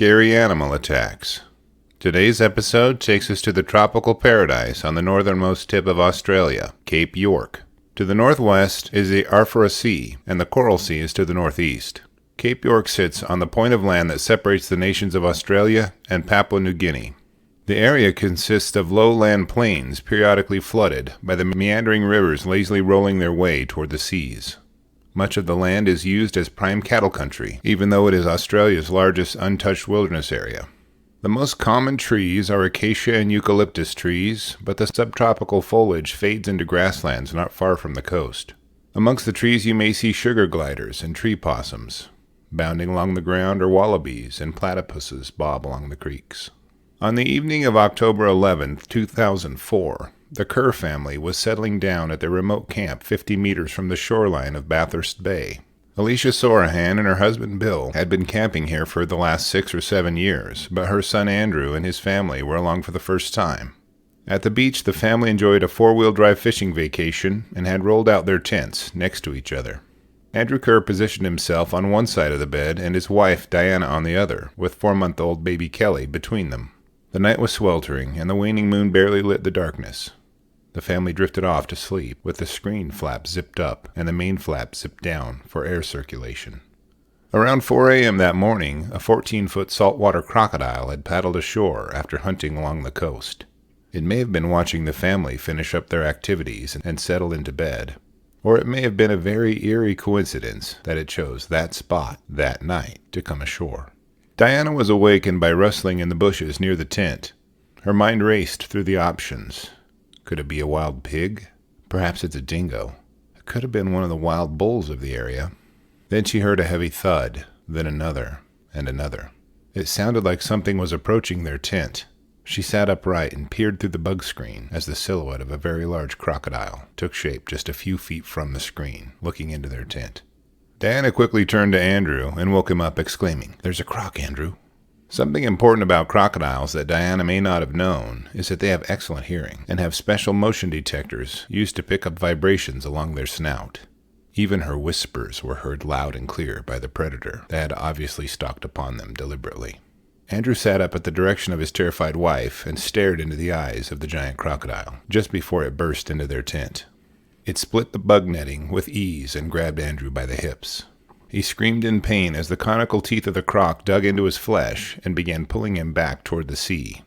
scary animal attacks. Today's episode takes us to the tropical paradise on the northernmost tip of Australia, Cape York. To the northwest is the Arafura Sea, and the Coral Sea is to the northeast. Cape York sits on the point of land that separates the nations of Australia and Papua New Guinea. The area consists of lowland plains periodically flooded by the meandering rivers lazily rolling their way toward the seas. Much of the land is used as prime cattle country, even though it is Australia's largest untouched wilderness area. The most common trees are acacia and eucalyptus trees, but the subtropical foliage fades into grasslands not far from the coast. Amongst the trees you may see sugar gliders and tree possums. Bounding along the ground are wallabies and platypuses bob along the creeks. On the evening of October 11, 2004, the Kerr family was settling down at their remote camp 50 meters from the shoreline of Bathurst Bay. Alicia Sorahan and her husband Bill had been camping here for the last 6 or 7 years, but her son Andrew and his family were along for the first time. At the beach, the family enjoyed a 4-wheel drive fishing vacation and had rolled out their tents next to each other. Andrew Kerr positioned himself on one side of the bed and his wife Diana on the other, with 4-month-old baby Kelly between them. The night was sweltering, and the waning moon barely lit the darkness. The family drifted off to sleep, with the screen flap zipped up and the main flap zipped down for air circulation. Around 4 a.m. that morning, a 14-foot saltwater crocodile had paddled ashore after hunting along the coast. It may have been watching the family finish up their activities and settle into bed, or it may have been a very eerie coincidence that it chose that spot that night to come ashore. Diana was awakened by rustling in the bushes near the tent. Her mind raced through the options. Could it be a wild pig? Perhaps it's a dingo. It could have been one of the wild bulls of the area. Then she heard a heavy thud, then another, and another. It sounded like something was approaching their tent. She sat upright and peered through the bug screen as the silhouette of a very large crocodile took shape just a few feet from the screen, looking into their tent. Diana quickly turned to Andrew and woke him up, exclaiming, "There's a croc, Andrew." Something important about crocodiles that Diana may not have known is that they have excellent hearing and have special motion detectors used to pick up vibrations along their snout. Even her whispers were heard loud and clear by the predator that had obviously stalked upon them deliberately. Andrew sat up at the direction of his terrified wife and stared into the eyes of the giant crocodile just before it burst into their tent. It split the bug netting with ease and grabbed Andrew by the hips. He screamed in pain as the conical teeth of the croc dug into his flesh and began pulling him back toward the sea.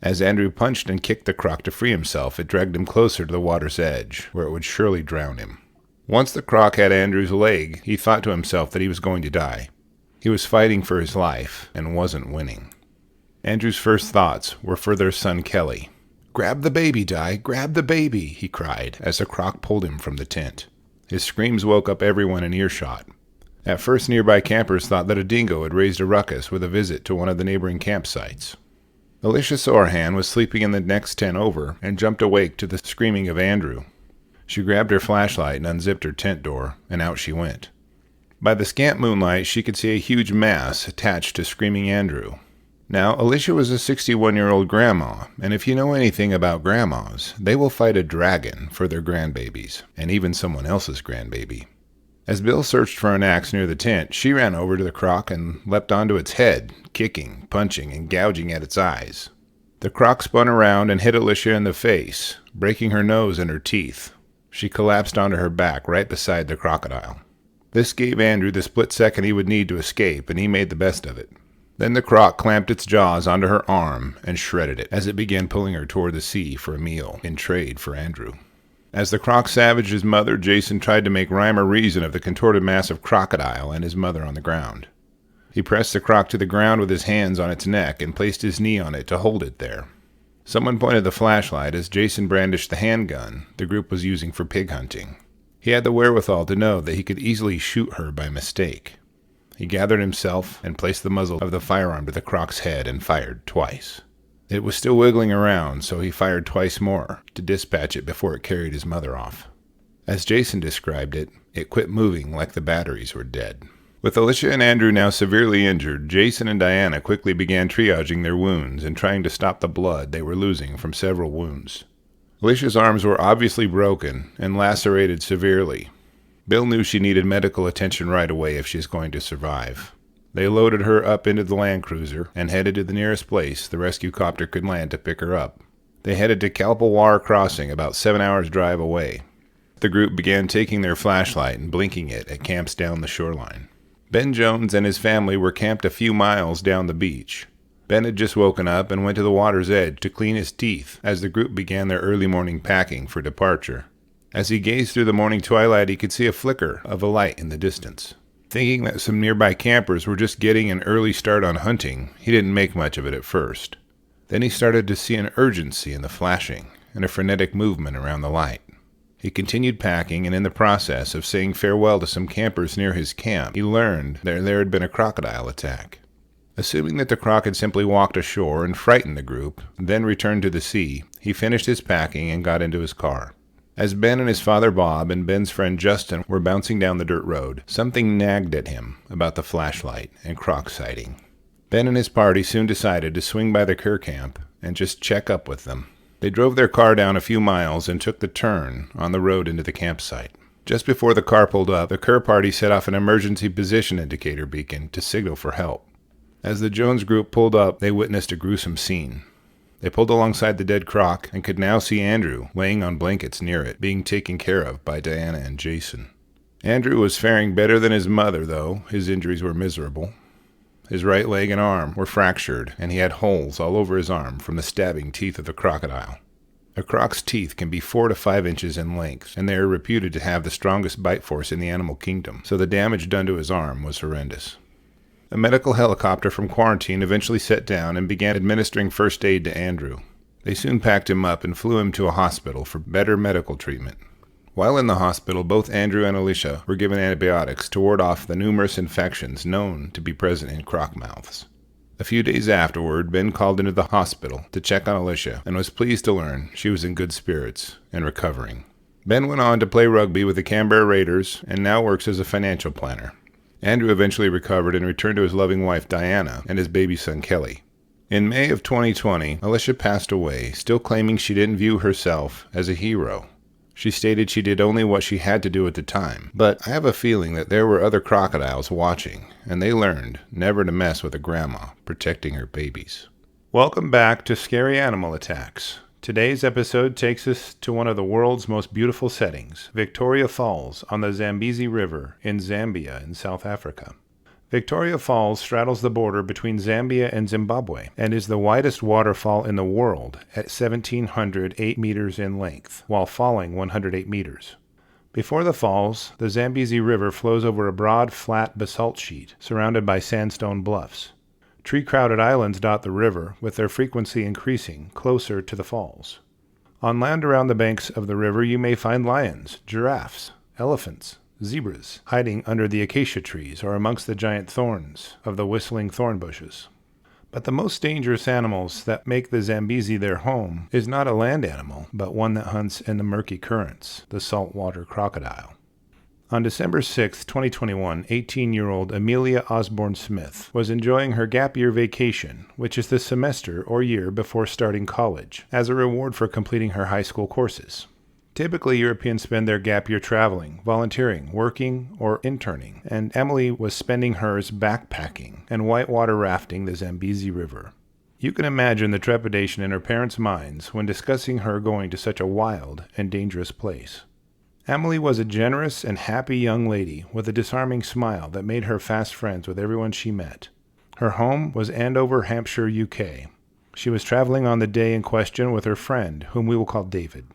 As Andrew punched and kicked the croc to free himself, it dragged him closer to the water's edge, where it would surely drown him. Once the croc had Andrew's leg, he thought to himself that he was going to die. He was fighting for his life and wasn't winning. Andrew's first thoughts were for their son Kelly. "Grab the baby, Di, grab the baby," he cried as the croc pulled him from the tent. His screams woke up everyone in earshot. At first, nearby campers thought that a dingo had raised a ruckus with a visit to one of the neighboring campsites. Alicia Sorahan was sleeping in the next tent over and jumped awake to the screaming of Andrew. She grabbed her flashlight and unzipped her tent door, and out she went. By the scant moonlight, she could see a huge mass attached to screaming Andrew. Now, Alicia was a 61-year-old grandma, and if you know anything about grandmas, they will fight a dragon for their grandbabies, and even someone else's grandbaby. As Bill searched for an axe near the tent, she ran over to the croc and leapt onto its head, kicking, punching, and gouging at its eyes. The croc spun around and hit Alicia in the face, breaking her nose and her teeth. She collapsed onto her back right beside the crocodile. This gave Andrew the split second he would need to escape, and he made the best of it. Then the croc clamped its jaws onto her arm and shredded it as it began pulling her toward the sea for a meal in trade for Andrew. As the croc savaged his mother, Jason tried to make rhyme or reason of the contorted mass of crocodile and his mother on the ground. He pressed the croc to the ground with his hands on its neck and placed his knee on it to hold it there. Someone pointed the flashlight as Jason brandished the handgun the group was using for pig hunting. He had the wherewithal to know that he could easily shoot her by mistake. He gathered himself and placed the muzzle of the firearm to the croc's head and fired twice. It was still wiggling around, so he fired twice more to dispatch it before it carried his mother off. As Jason described it, it quit moving like the batteries were dead. With Alicia and Andrew now severely injured, Jason and Diana quickly began triaging their wounds and trying to stop the blood they were losing from several wounds. Alicia's arms were obviously broken and lacerated severely. Bill knew she needed medical attention right away if she was going to survive. They loaded her up into the Land Cruiser and headed to the nearest place the rescue copter could land to pick her up. They headed to Kalpawar Crossing, about 7 hours' drive away. The group began taking their flashlight and blinking it at camps down the shoreline. Ben Jones and his family were camped a few miles down the beach. Ben had just woken up and went to the water's edge to clean his teeth as the group began their early morning packing for departure. As he gazed through the morning twilight, he could see a flicker of a light in the distance. Thinking that some nearby campers were just getting an early start on hunting, he didn't make much of it at first. Then he started to see an urgency in the flashing and a frenetic movement around the light. He continued packing, and in the process of saying farewell to some campers near his camp, he learned that there had been a crocodile attack. Assuming that the croc had simply walked ashore and frightened the group, then returned to the sea, he finished his packing and got into his car. As Ben and his father Bob and Ben's friend Justin were bouncing down the dirt road, something nagged at him about the flashlight and croc sighting. Ben and his party soon decided to swing by the Kerr camp and just check up with them. They drove their car down a few miles and took the turn on the road into the campsite. Just before the car pulled up, the Kerr party set off an emergency position indicator beacon to signal for help. As the Jones group pulled up, they witnessed a gruesome scene. They pulled alongside the dead croc and could now see Andrew laying on blankets near it, being taken care of by Diana and Jason. Andrew was faring better than his mother, though his injuries were miserable. His right leg and arm were fractured, and he had holes all over his arm from the stabbing teeth of the crocodile. A croc's teeth can be 4 to 5 inches in length, and they are reputed to have the strongest bite force in the animal kingdom, so the damage done to his arm was horrendous. A medical helicopter from quarantine eventually set down and began administering first aid to Andrew. They soon packed him up and flew him to a hospital for better medical treatment. While in the hospital, both Andrew and Alicia were given antibiotics to ward off the numerous infections known to be present in croc mouths. A few days afterward, Ben called into the hospital to check on Alicia and was pleased to learn she was in good spirits and recovering. Ben went on to play rugby with the Canberra Raiders and now works as a financial planner. Andrew eventually recovered and returned to his loving wife Diana and his baby son Kelly. In May of 2020, Alicia passed away, still claiming she didn't view herself as a hero. She stated she did only what she had to do at the time, but I have a feeling that there were other crocodiles watching, and they learned never to mess with a grandma protecting her babies. Welcome back to Scary Animal Attacks. Today's episode takes us to one of the world's most beautiful settings, Victoria Falls on the Zambezi River in Zambia in South Africa. Victoria Falls straddles the border between Zambia and Zimbabwe and is the widest waterfall in the world at 1,708 meters in length, while falling 108 meters. Before the falls, the Zambezi River flows over a broad, flat basalt sheet surrounded by sandstone bluffs. Tree-crowded islands dot the river, with their frequency increasing closer to the falls. On land around the banks of the river you may find lions, giraffes, elephants, zebras, hiding under the acacia trees or amongst the giant thorns of the whistling thorn bushes. But the most dangerous animals that make the Zambezi their home is not a land animal, but one that hunts in the murky currents, the saltwater crocodile. On December 6, 2021, 18-year-old Amelia Osborne Smith was enjoying her gap year vacation, which is the semester or year before starting college, as a reward for completing her high school courses. Typically, Europeans spend their gap year traveling, volunteering, working, or interning, and Emily was spending hers backpacking and whitewater rafting the Zambezi River. You can imagine the trepidation in her parents' minds when discussing her going to such a wild and dangerous place. Emily was a generous and happy young lady with a disarming smile that made her fast friends with everyone she met. Her home was Andover, Hampshire, UK. She was traveling on the day in question with her friend, whom we will call David.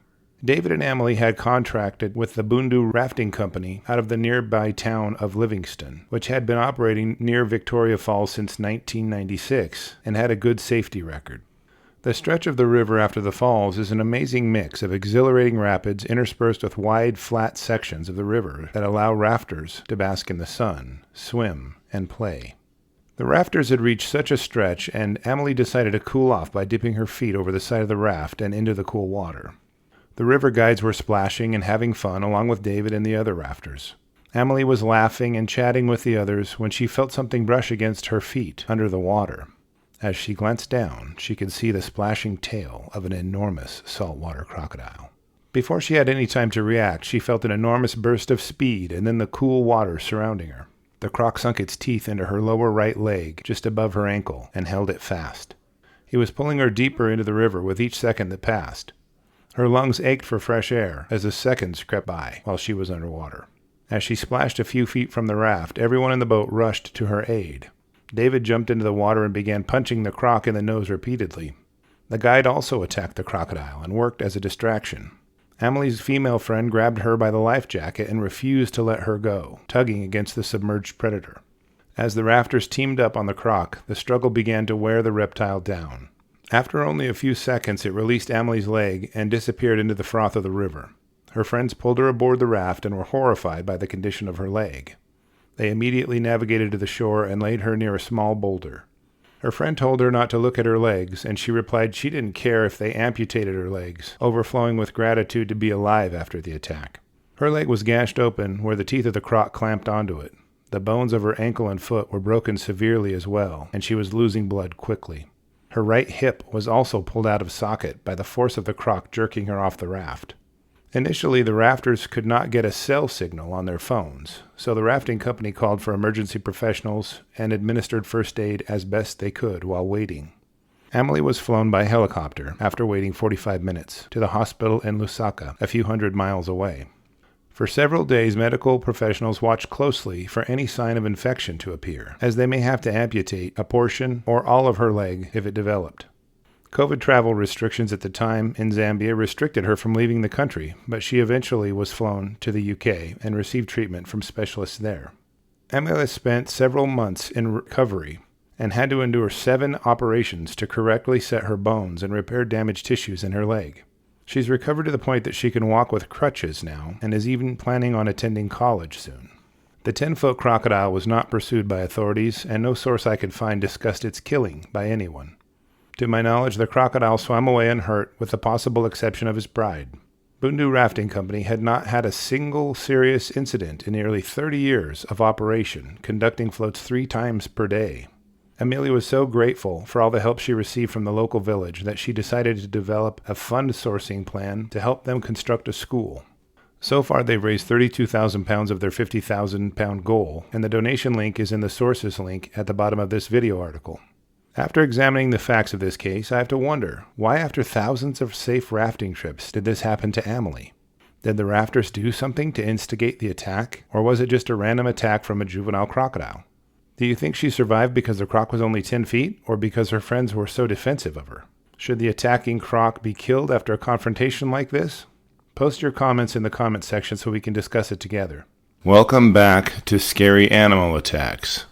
David and Emily had contracted with the Bundu Rafting Company out of the nearby town of Livingston, which had been operating near Victoria Falls since 1996 and had a good safety record. The stretch of the river after the falls is an amazing mix of exhilarating rapids interspersed with wide, flat sections of the river that allow rafters to bask in the sun, swim, and play. The rafters had reached such a stretch, and Emily decided to cool off by dipping her feet over the side of the raft and into the cool water. The river guides were splashing and having fun along with David and the other rafters. Emily was laughing and chatting with the others when she felt something brush against her feet under the water. As she glanced down, she could see the splashing tail of an enormous saltwater crocodile. Before she had any time to react, she felt an enormous burst of speed and then the cool water surrounding her. The croc sunk its teeth into her lower right leg, just above her ankle, and held it fast. He was pulling her deeper into the river with each second that passed. Her lungs ached for fresh air as the seconds crept by while she was underwater. As she splashed a few feet from the raft, everyone in the boat rushed to her aid. David jumped into the water and began punching the croc in the nose repeatedly. The guide also attacked the crocodile and worked as a distraction. Amelie's female friend grabbed her by the life jacket and refused to let her go, tugging against the submerged predator. As the rafters teamed up on the croc, the struggle began to wear the reptile down. After only a few seconds, it released Amelie's leg and disappeared into the froth of the river. Her friends pulled her aboard the raft and were horrified by the condition of her leg. They immediately navigated to the shore and laid her near a small boulder. Her friend told her not to look at her legs, and she replied she didn't care if they amputated her legs, overflowing with gratitude to be alive after the attack. Her leg was gashed open where the teeth of the croc clamped onto it. The bones of her ankle and foot were broken severely as well, and she was losing blood quickly. Her right hip was also pulled out of socket by the force of the croc jerking her off the raft. Initially, the rafters could not get a cell signal on their phones, so the rafting company called for emergency professionals and administered first aid as best they could while waiting. Amelie was flown by helicopter, after waiting 45 minutes, to the hospital in Lusaka, a few hundred miles away. For several days, medical professionals watched closely for any sign of infection to appear, as they may have to amputate a portion or all of her leg if it developed. COVID travel restrictions at the time in Zambia restricted her from leaving the country, but she eventually was flown to the UK and received treatment from specialists there. Amelia spent several months in recovery and had to endure 7 operations to correctly set her bones and repair damaged tissues in her leg. She's recovered to the point that she can walk with crutches now and is even planning on attending college soon. The 10-foot crocodile was not pursued by authorities, and no source I could find discussed its killing by anyone. To my knowledge, the crocodile swam away unhurt, with the possible exception of his bride. Bundu Rafting Company had not had a single serious incident in nearly 30 years of operation, conducting floats 3 times per day. Amelia was so grateful for all the help she received from the local village that she decided to develop a fund sourcing plan to help them construct a school. So far, they've raised £32,000 of their £50,000 goal, and the donation link is in the sources link at the bottom of this video article. After examining the facts of this case, I have to wonder, why after thousands of safe rafting trips did this happen to Amelie? Did the rafters do something to instigate the attack, or was it just a random attack from a juvenile crocodile? Do you think she survived because the croc was only 10 feet, or because her friends were so defensive of her? Should the attacking croc be killed after a confrontation like this? Post your comments in the comment section so we can discuss it together. Welcome back to Scary Animal Attacks.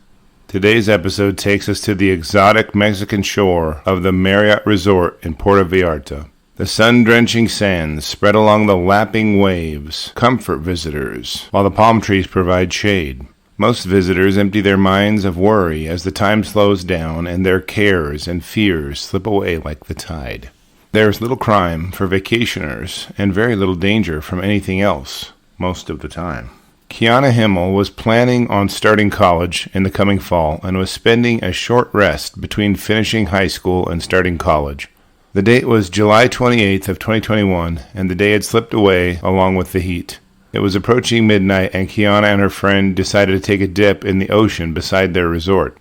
Today's episode takes us to the exotic Mexican shore of the Marriott Resort in Puerto Vallarta. The sun-drenching sands spread along the lapping waves comfort visitors, while the palm trees provide shade. Most visitors empty their minds of worry as the time slows down and their cares and fears slip away like the tide. There is little crime for vacationers and very little danger from anything else most of the time. Kiana Himmel was planning on starting college in the coming fall and was spending a short rest between finishing high school and starting college. The date was July 28th of 2021, and the day had slipped away along with the heat. It was approaching midnight, and Kiana and her friend decided to take a dip in the ocean beside their resort.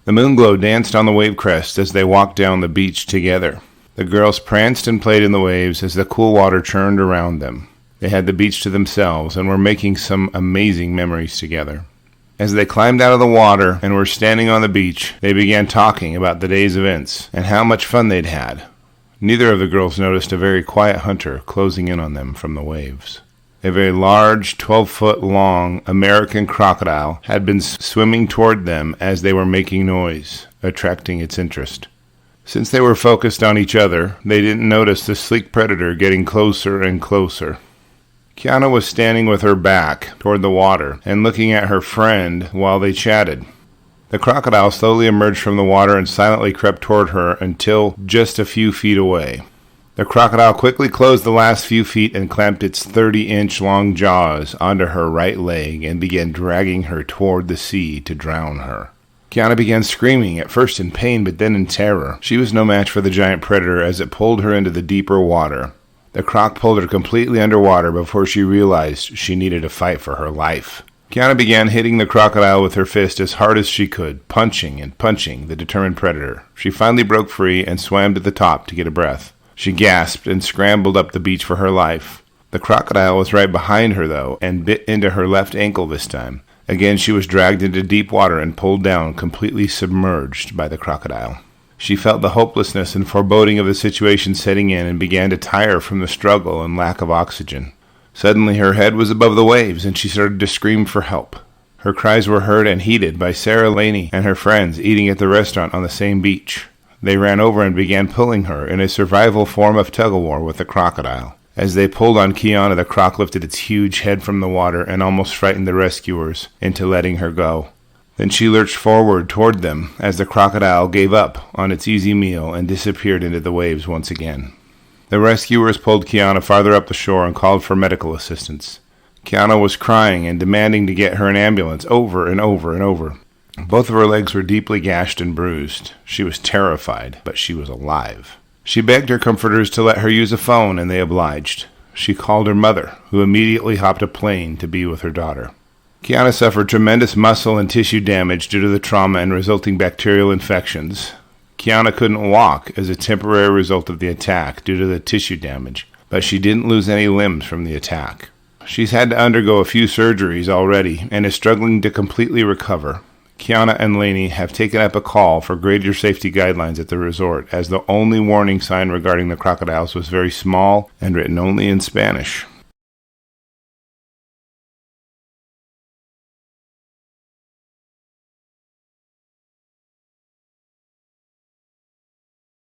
The moonglow danced on the wave crest as they walked down the beach together. The girls pranced and played in the waves as the cool water churned around them. They had the beach to themselves and were making some amazing memories together. As they climbed out of the water and were standing on the beach, they began talking about the day's events and how much fun they'd had. Neither of the girls noticed a very quiet hunter closing in on them from the waves. A very large, 12-foot-long American crocodile had been swimming toward them as they were making noise, attracting its interest. Since they were focused on each other, they didn't notice the sleek predator getting closer and closer. Kiana was standing with her back toward the water and looking at her friend while they chatted. The crocodile slowly emerged from the water and silently crept toward her until just a few feet away. The crocodile quickly closed the last few feet and clamped its 30-inch long jaws onto her right leg and began dragging her toward the sea to drown her. Kiana began screaming, at first in pain but then in terror. She was no match for the giant predator as it pulled her into the deeper water. The croc pulled her completely underwater before she realized she needed to fight for her life. Kiana began hitting the crocodile with her fist as hard as she could, punching and punching the determined predator. She finally broke free and swam to the top to get a breath. She gasped and scrambled up the beach for her life. The crocodile was right behind her, though, and bit into her left ankle this time. Again, she was dragged into deep water and pulled down, completely submerged by the crocodile. She felt the hopelessness and foreboding of the situation setting in and began to tire from the struggle and lack of oxygen. Suddenly her head was above the waves, and she started to scream for help. Her cries were heard and heeded by Sarah Laney and her friends eating at the restaurant on the same beach. They ran over and began pulling her in a survival form of tug-of-war with the crocodile. As they pulled on Kiana, the croc lifted its huge head from the water and almost frightened the rescuers into letting her go. Then she lurched forward toward them as the crocodile gave up on its easy meal and disappeared into the waves once again. The rescuers pulled Kiana farther up the shore and called for medical assistance. Kiana was crying and demanding to get her an ambulance over and over and over. Both of her legs were deeply gashed and bruised. She was terrified, but she was alive. She begged her comforters to let her use a phone, and they obliged. She called her mother, who immediately hopped a plane to be with her daughter. Kiana suffered tremendous muscle and tissue damage due to the trauma and resulting bacterial infections. Kiana couldn't walk as a temporary result of the attack due to the tissue damage, but she didn't lose any limbs from the attack. She's had to undergo a few surgeries already and is struggling to completely recover. Kiana and Laney have taken up a call for greater safety guidelines at the resort, as the only warning sign regarding the crocodiles was very small and written only in Spanish.